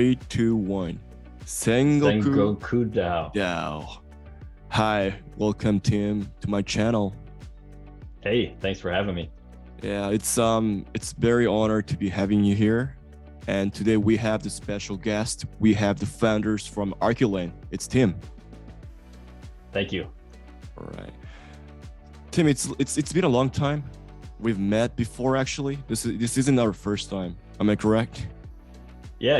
Three, two, one. Sengoku Sengoku Dao. Dao. Hi, welcome Tim to my channel. Hey, thanks for having me. Yeah, it's very honored to be having you here. And today we have the special guest. We have the founders from ArcadeLand. It's Tim. Thank you. All right. Tim, it's been a long time. We've met before actually. This isn't our first time. Am I correct? Yeah.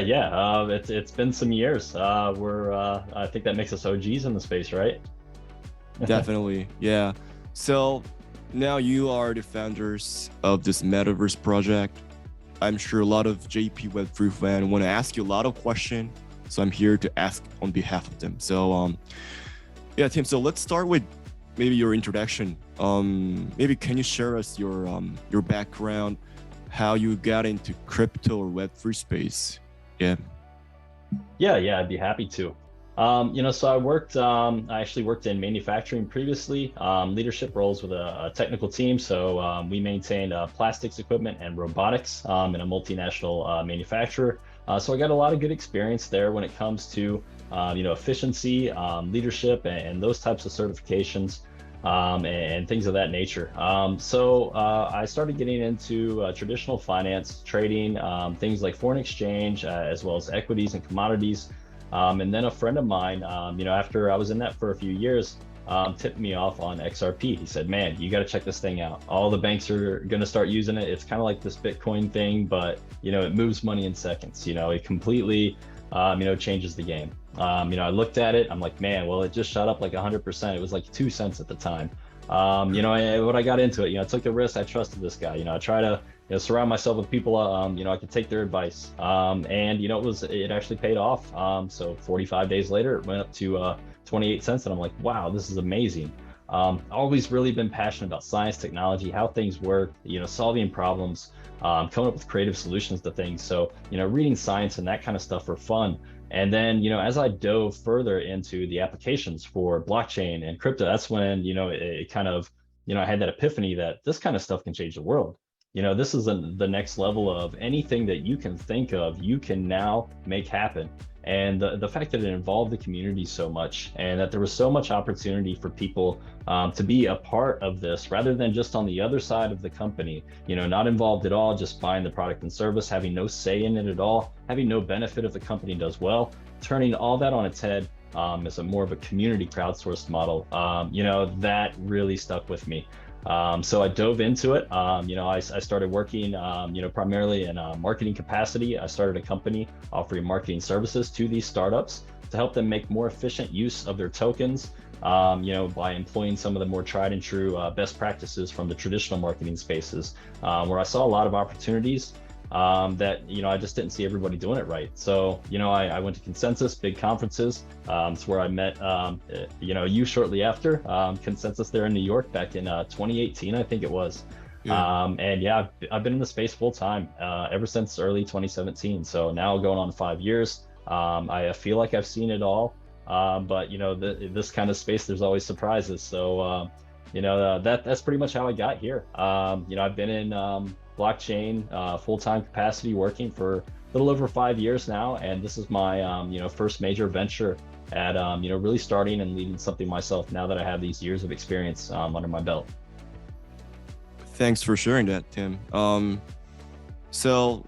It's been some years. I think that makes us OGs in the space, right? Definitely, yeah. So now you are the founders of this metaverse project. I'm sure a lot of JP Web3 fans want to ask you a lot of questions, so I'm here to ask on behalf of them. So yeah, Tim, so let's start with maybe your introduction. Maybe can you share us your background, how you got into crypto or Web3 space? Yeah, I'd be happy to. So I actually worked in manufacturing previously, leadership roles with a technical team. So we maintained plastics equipment and robotics in a multinational manufacturer. So I got a lot of good experience there when it comes to efficiency, leadership, and those types of certifications. And things of that nature. So I started getting into traditional finance, trading, things like foreign exchange, as well as equities and commodities. And then a friend of mine, after I was in that for a few years, tipped me off on XRP. He said, man, you got to check this thing out. All the banks are going to start using it. It's kind of like this Bitcoin thing, but, it moves money in seconds. It completely, changes the game. I looked at it, I'm like, man, well, it just shot up like 100%. It was like 2 cents at the time. When I got into it, I took the risk. I trusted this guy. I try to surround myself with people, I could take their advice. It actually paid off. So 45 days later, it went up to 28 cents. And I'm like, wow, this is amazing. Always really been passionate about science, technology, how things work, solving problems, coming up with creative solutions to things. So, reading science and that kind of stuff for fun. And then, as I dove further into the applications for blockchain and crypto, that's when, it kind of, I had that epiphany that this kind of stuff can change the world. This is the next level of anything that you can think of, you can now make happen. And the fact that it involved the community so much and that there was so much opportunity for people to be a part of this rather than just on the other side of the company, not involved at all, just buying the product and service, having no say in it at all, having no benefit if the company does well, turning all that on its head as a more of a community crowdsourced model, that really stuck with me. So I dove into it. I started working, primarily in a marketing capacity. I started a company offering marketing services to these startups to help them make more efficient use of their tokens, by employing some of the more tried and true best practices from the traditional marketing spaces, where I saw a lot of opportunities that, I just didn't see everybody doing it right. So, I went to Consensus, big conferences. It's where I met, you shortly after, Consensus there in New York back in 2018, I think it was. Yeah. I've been in the space full time ever since early 2017. So now going on 5 years. I feel like I've seen it all. But, this kind of space, there's always surprises. So, that's pretty much how I got here. I've been in blockchain full-time capacity working for a little over 5 years now, and this is my first major venture at really starting and leading something myself now that I have these years of experience under my belt. Thanks for sharing that, Tim. So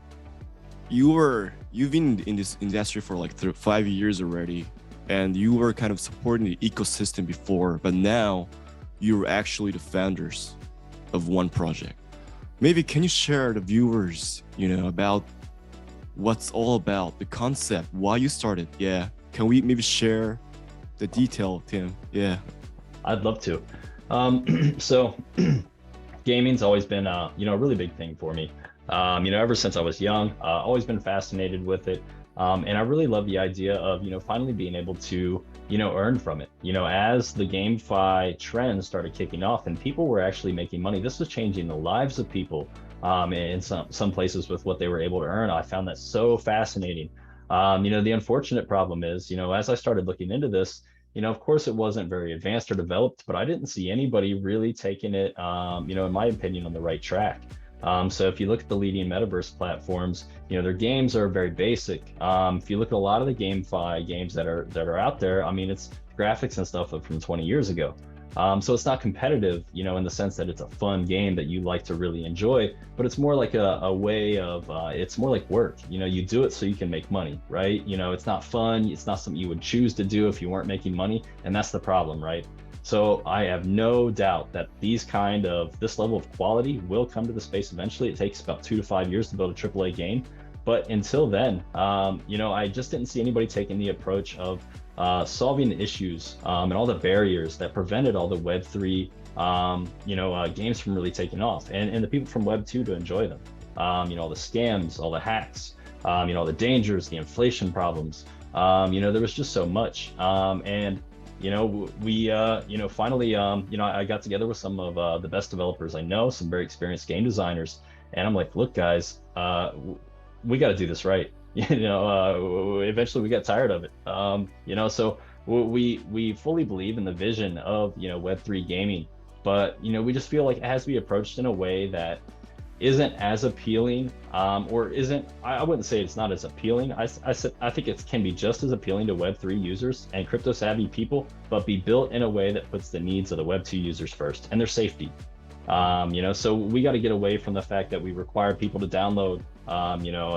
you've been in this industry for like 5 years already, and you were kind of supporting the ecosystem before, but now you're actually the founders of one project. Maybe can you share the viewers, about what's all about, the concept, why you started? Yeah. Can we maybe share the detail, Tim? Yeah. I'd love to. So gaming's always been a really big thing for me. Ever since I was young, always been fascinated with it. And I really love the idea of, finally being able to, earn from it. As the GameFi trend started kicking off and people were actually making money, this was changing the lives of people in some places with what they were able to earn. I found that so fascinating. The unfortunate problem is, as I started looking into this, of course it wasn't very advanced or developed, but I didn't see anybody really taking it, in my opinion, on the right track. So if you look at the leading metaverse platforms, their games are very basic. If you look at a lot of the GameFi games that are out there, I mean, it's graphics and stuff from 20 years ago. So it's not competitive, in the sense that it's a fun game that you like to really enjoy, but it's more like a way of, it's more like work. You do it so you can make money, right? It's not fun. It's not something you would choose to do if you weren't making money. And that's the problem, right? So I have no doubt that this level of quality will come to the space eventually. It takes about 2 to 5 years to build a AAA game. But until then, I just didn't see anybody taking the approach of solving the issues and all the barriers that prevented all the Web3 games from really taking off, and the people from Web2 to enjoy them. All the scams, all the hacks, all the dangers, the inflation problems. There was just so much. And we finally I got together with some of the best developers I know, some very experienced game designers, and I'm like, look guys, we got to do this right. Eventually we got tired of it. So we fully believe in the vision of Web3 gaming, but we just feel like it has to be approached in a way that isn't as appealing, or isn't, I wouldn't say it's not as appealing. I think it can be just as appealing to Web3 users and crypto savvy people, but be built in a way that puts the needs of the Web2 users first and their safety. So we got to get away from the fact that we require people to download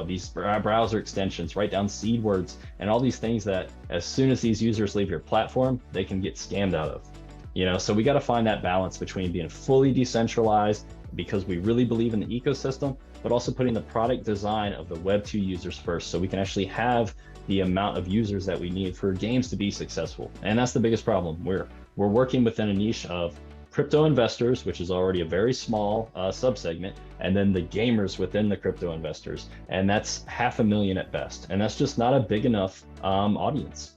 these browser extensions, write down seed words, and all these things that as soon as these users leave your platform, they can get scammed out of. So we got to find that balance between being fully decentralized because we really believe in the ecosystem, but also putting the product design of the Web2 users first, so we can actually have the amount of users that we need for games to be successful. And that's the biggest problem. We're working within a niche of crypto investors, which is already a very small subsegment, and then the gamers within the crypto investors, and that's 500,000 at best, and that's just not a big enough audience.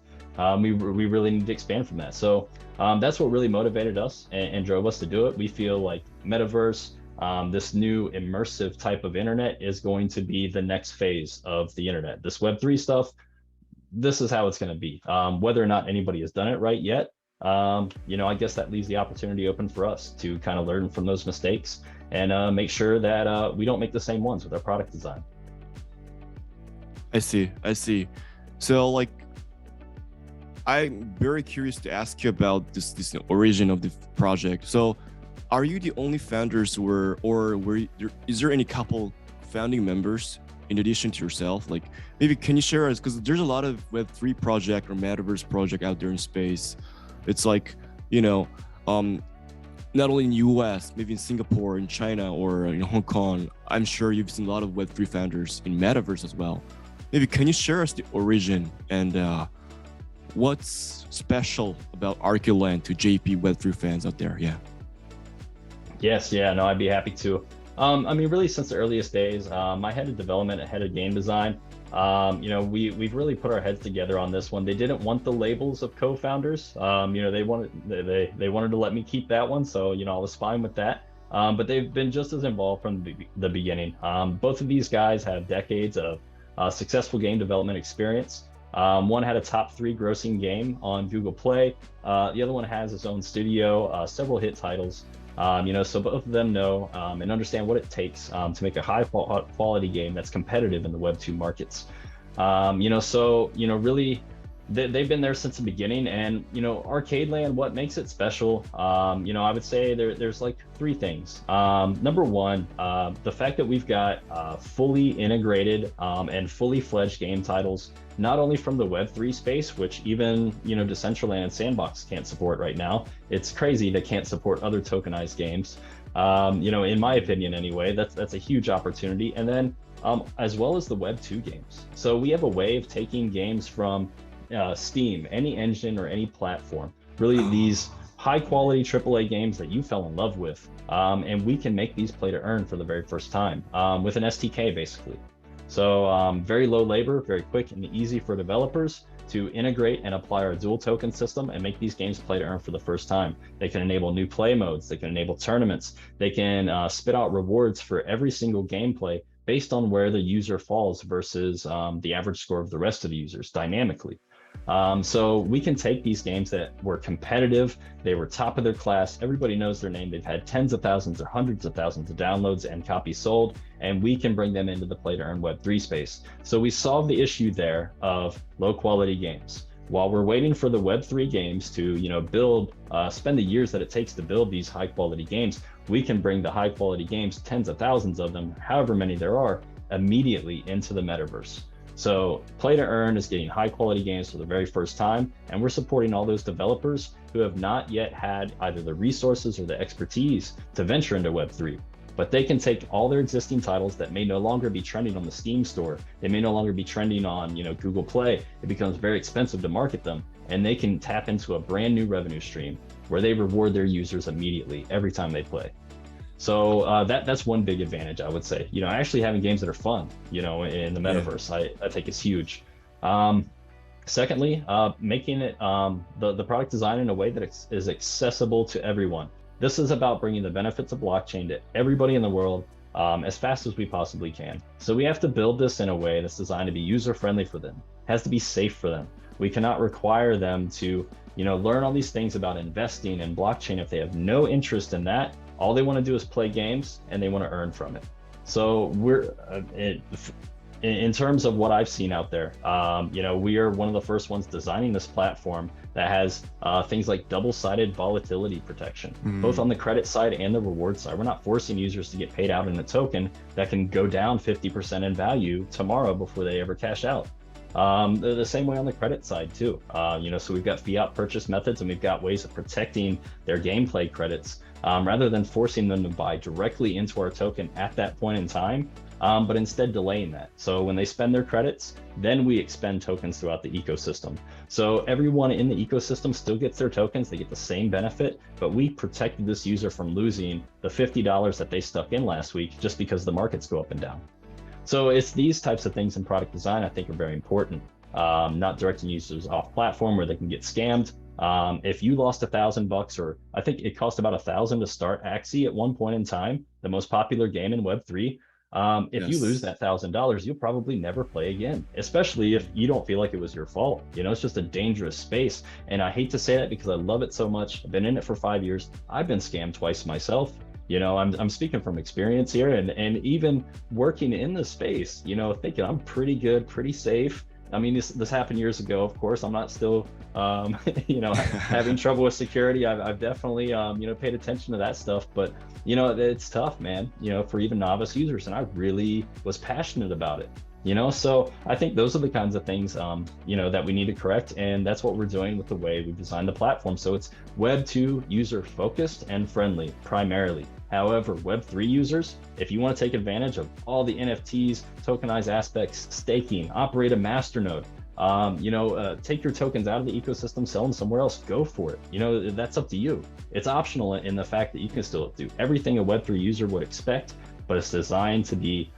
We really need to expand from that. So that's what really motivated us and drove us to do it. We feel like metaverse, this new immersive type of internet, is going to be the next phase of the internet. This Web3 stuff, this is how it's going to be. Whether or not anybody has done it right yet, I guess that leaves the opportunity open for us to kind of learn from those mistakes and make sure that we don't make the same ones with our product design. I see. So like, I'm very curious to ask you about this origin of the project. So are you the only founders is there any couple founding members in addition to yourself? Like, maybe can you share us, because there's a lot of Web3 project or metaverse project out there in space. It's like, not only in US, maybe in Singapore, in China, or in Hong Kong. I'm sure you've seen a lot of Web3 founders in metaverse as well. Maybe can you share us the origin and what's special about ArcadeLand to JP Web3 fans out there? Yeah. Yes, yeah, no, I'd be happy to. Really since the earliest days, I head of development, head of game design. We've really put our heads together on this one. They didn't want the labels of co-founders. They wanted to let me keep that one, so I was fine with that. But they've been just as involved from the beginning. Both of these guys have decades of successful game development experience. One had a top 3 grossing game on Google Play. The other one has his own studio, several hit titles. So both of them know and understand what it takes to make a high quality game that's competitive in the Web2 markets. Really, they've been there since the beginning. And ArcadeLand, what makes it special? I would say there's like 3 things. Number one, the fact that we've got fully integrated and fully fledged game titles, not only from the Web3 space, which even Decentraland and Sandbox can't support right now. It's crazy they can't support other tokenized games. In my opinion anyway, that's a huge opportunity. And then as well as the Web2 games. So we have a way of taking games from Steam, any engine or any platform, really these high quality AAA games that you fell in love with, and we can make these play to earn for the very first time with an SDK basically. So very low labor, very quick and easy for developers to integrate and apply our dual token system and make these games play to earn for the first time. They can enable new play modes, they can enable tournaments, they can spit out rewards for every single gameplay based on where the user falls versus the average score of the rest of the users dynamically. So we can take these games that were competitive, they were top of their class, everybody knows their name, they've had tens of thousands or hundreds of thousands of downloads and copies sold, and we can bring them into the play to earn Web3 space. So we solve the issue there of low quality games. While we're waiting for the Web3 games to, build, spend the years that it takes to build these high quality games, we can bring the high quality games, tens of thousands of them, however many there are, immediately into the metaverse. So play to earn is getting high quality games for the very first time, and we're supporting all those developers who have not yet had either the resources or the expertise to venture into Web3. But they can take all their existing titles that may no longer be trending on the Steam store, they may no longer be trending on Google Play, it becomes very expensive to market them, and they can tap into a brand new revenue stream where they reward their users immediately every time they play. So that's one big advantage, I would say. Actually having games that are fun, in the metaverse, I think is huge. Secondly, making it the product design in a way that is accessible to everyone. This is about bringing the benefits of blockchain to everybody in the world as fast as we possibly can. So we have to build this in a way that's designed to be user-friendly for them. It has to be safe for them. We cannot require them to, learn all these things about investing in blockchain if they have no interest in that. All they want to do is play games and they want to earn from it. So we're in terms of what I've seen out there, we are one of the first ones designing this platform that has things like double-sided volatility protection, both on the credit side and the reward side. We're not forcing users to get paid out in a token that can go down 50% in value tomorrow before they ever cash out. The same way on the credit side too. So we've got fiat purchase methods and we've got ways of protecting their gameplay credits rather than forcing them to buy directly into our token at that point in time, but instead delaying that. So when they spend their credits, then we expend tokens throughout the ecosystem. So everyone in the ecosystem still gets their tokens, they get the same benefit, but we protected this user from losing the $50 that they stuck in last week just because the markets go up and down. So it's these types of things in product design I think are very important. Not directing users off platform where they can get scammed. If you lost $1,000, or I think it cost about $1,000 to start Axie at one point in time, the most popular game in Web3, if you lose that $1,000, you'll probably never play again, especially if you don't feel like it was your fault. It's just a dangerous space. And I hate to say that because I love it so much. I've been in it for 5 years. I've been scammed twice myself. I'm speaking from experience here, and even working in the space, thinking I'm pretty good, pretty safe. I mean, this happened years ago, of course. I'm not still, having trouble with security. I've definitely, paid attention to that stuff, but, it's tough, man, for even novice users. And I really was passionate about it, so I think those are the kinds of things, that we need to correct. And that's what we're doing with the way we designed the platform. So it's Web2 user focused and friendly primarily. However, Web3 users, if you want to take advantage of all the NFTs, tokenized aspects, staking, operate a masternode, take your tokens out of the ecosystem, sell them somewhere else, go for it. That's up to you. It's optional in the fact that you can still do everything a Web3 user would expect, but it's designed to be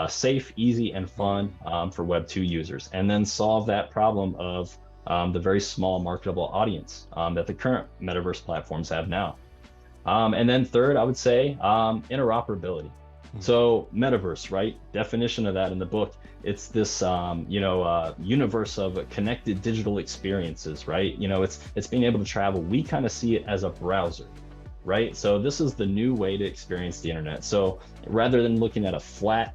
safe, easy, and fun for Web2 users, and then solve that problem of the very small marketable audience that the current metaverse platforms have now. And then third, I would say interoperability. So metaverse, right? Definition of that in the book, it's this universe of connected digital experiences, right? It's being able to travel. We kind of see it as a browser, right? So this is the new way to experience the internet. So rather than looking at a flat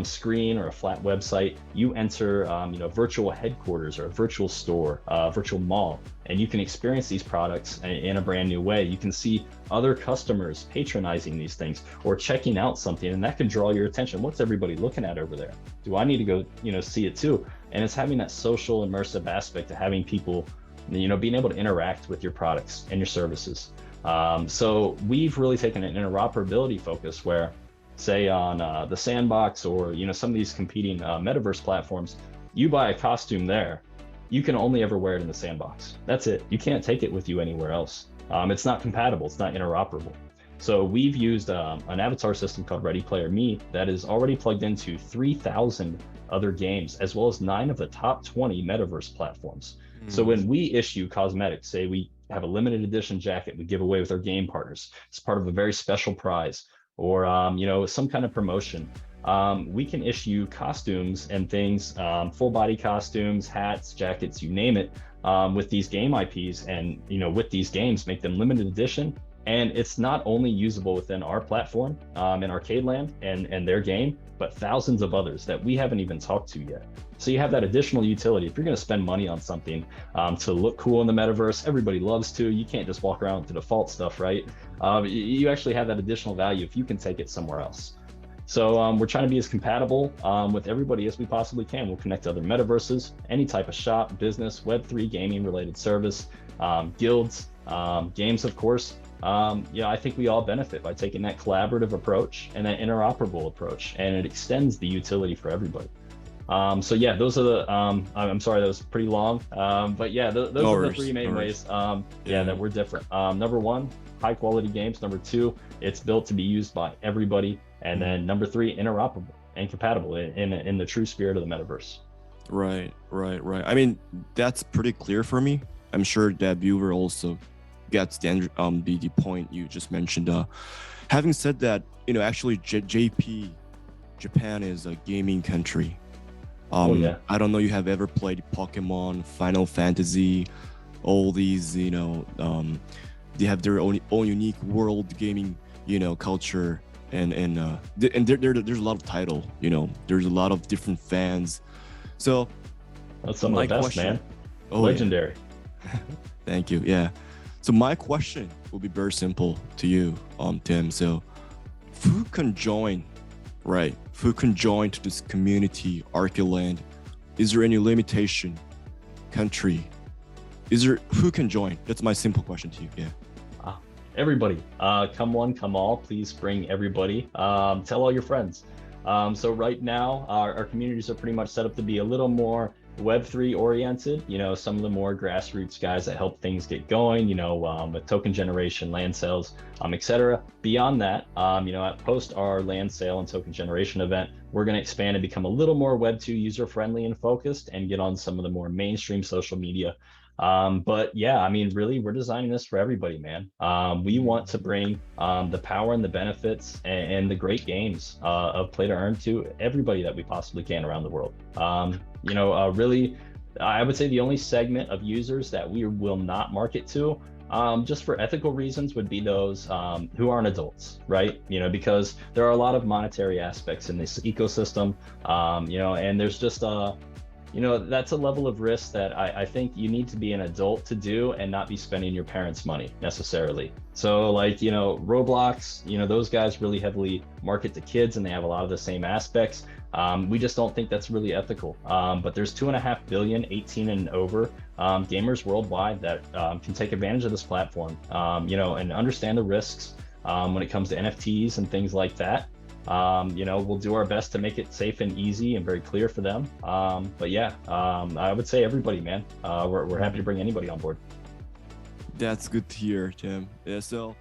screen or a flat website, you enter virtual headquarters or a virtual store, virtual mall, and you can experience these products in a brand new way. You can see other customers patronizing these things or checking out something, and that can draw your attention. What's everybody looking at over there? Do I need to go see it too? And it's having that social immersive aspect of having people being able to interact with your products and your services. So we've really taken an interoperability focus where, say on the Sandbox or some of these competing metaverse platforms, you buy a costume there, you can only ever wear it in the Sandbox. That's it. You can't take it with you anywhere else. It's not compatible. It's not interoperable. So we've used an avatar system called Ready Player Me that is already plugged into 3,000 other games, as well as 9 of the top 20 metaverse platforms. So when we issue cosmetics, say we have a limited edition jacket we give away with our game partners, it's part of a very special prize, or some kind of promotion, we can issue costumes and things, full body costumes, hats, jackets, you name it, with these game IPs, and with these games, make them limited edition. And it's not only usable within our platform, in ArcadeLand and their game, but thousands of others that we haven't even talked to yet. So you have that additional utility. If you're going to spend money on something to look cool in the metaverse, everybody loves to. You can't just walk around with the default stuff, right? You actually have that additional value if you can take it somewhere else. So we're trying to be as compatible with everybody as we possibly can. We'll connect to other metaverses, any type of shop, business, Web3, gaming related service, guilds, games, of course. I think we all benefit by taking that collaborative approach and that interoperable approach, and it extends the utility for everybody. So yeah, those are the, I'm sorry, that was pretty long. But yeah, those are the three main ways that we're different. Number one, high quality games. Number two, it's built to be used by everybody. And then number three, interoperable and compatible in the true spirit of the metaverse. Right. I mean, that's pretty clear for me. I'm sure that viewer also gets the point you just mentioned. Having said that, actually Japan is a gaming country. I don't know you have ever played Pokemon, Final Fantasy, all these, they have their own unique world gaming, culture, and there's a lot of title, there's a lot of different fans. So that's some of the best, man. Legendary. Yeah. Thank you. Yeah. So my question will be very simple to you, Tim. So who can join, right? Who can join to this community, ArcadeLand? Is there any limitation? Country? Who can join? That's my simple question to you. Yeah. Everybody, come one, come all. Please bring everybody. Tell all your friends. So right now, our communities are pretty much set up to be a little more Web3 oriented, some of the more grassroots guys that help things get going, with token generation, land sales, etc. Beyond that, at post our land sale and token generation event, we're going to expand and become a little more Web2 user friendly and focused and get on some of the more mainstream social media. But yeah, I mean, really, we're designing this for everybody, man. We want to bring the power and the benefits and the great games of play to earn to everybody that we possibly can around the world. Really, I would say the only segment of users that we will not market to, just for ethical reasons, would be those who aren't adults, right? Because there are a lot of monetary aspects in this ecosystem, and there's just that's a level of risk that I think you need to be an adult to do and not be spending your parents' money necessarily. So Roblox, those guys really heavily market to kids and they have a lot of the same aspects. We just don't think that's really ethical. But there's 2.5 billion 18 and over gamers worldwide that can take advantage of this platform, and understand the risks when it comes to NFTs and things like that. We'll do our best to make it safe and easy and very clear for them. But yeah, I would say everybody, man. We're happy to bring anybody on board. That's good to hear, Tim. Yeah, so